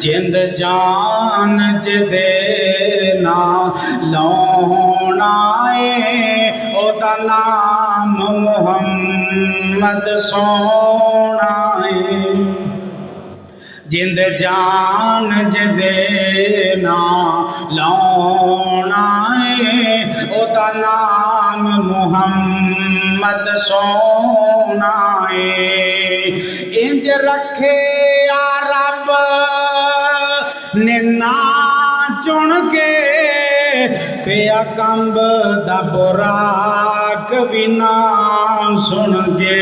जिंद जान जिदे ना लाउणा है ओदा नाम मुहम्मद सोना है। जिंद जान जिदे ना लाउणा है ओदा नाम मुहम्मद सोना है। इंज रखे आ रब ने ना चुन के पिया कंब दा बुराक भी ना सुन के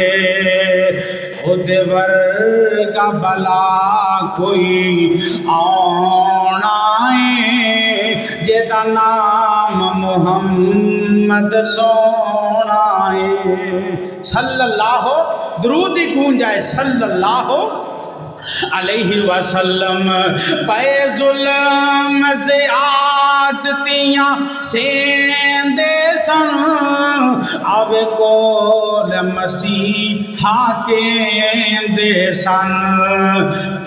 ओदे वर्गा भला कोई आना है जेदा नाम मुहम्मद सोना है। सल्लल्लाहु दरूद दी गूंज आए सल्लल्लाहु अलैहि वसल्लम। पे जुल्म से आदतियां सेंदे सन आवे कोल मसीहा केंदे सन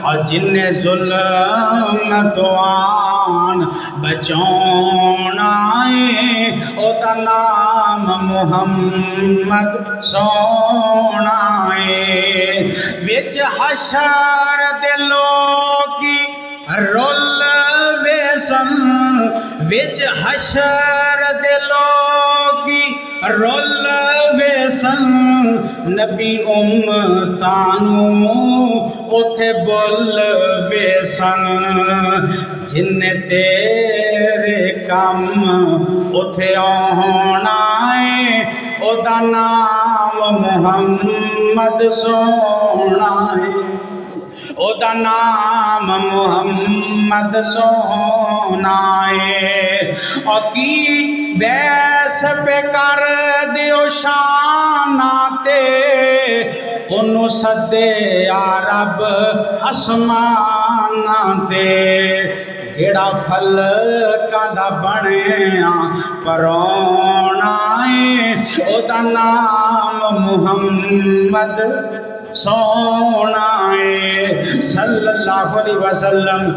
और जिन्ने जुल्म तो आन बचाना है ओदा नाम मुहम्मद सोना है। विच हशर दे लोकी रोल वेसन विच हशर दे लोकी रोल वेसन नबी उम्मतानू उथे बोल वेसन जिन्ने तेरे कम उथे आना है ओदा नाम मुहम्मद सोना है ओदा नाम मुहम्मद सोना है। और की बैस पे कर दियो शाना ते उन्नू सदे आ रब आसमाना ते जेड़ा फल कादा बनिया परौना है ओदा नाम मुहम्मद सोना है सल्लल्लाहु अलैहि वसल्लम।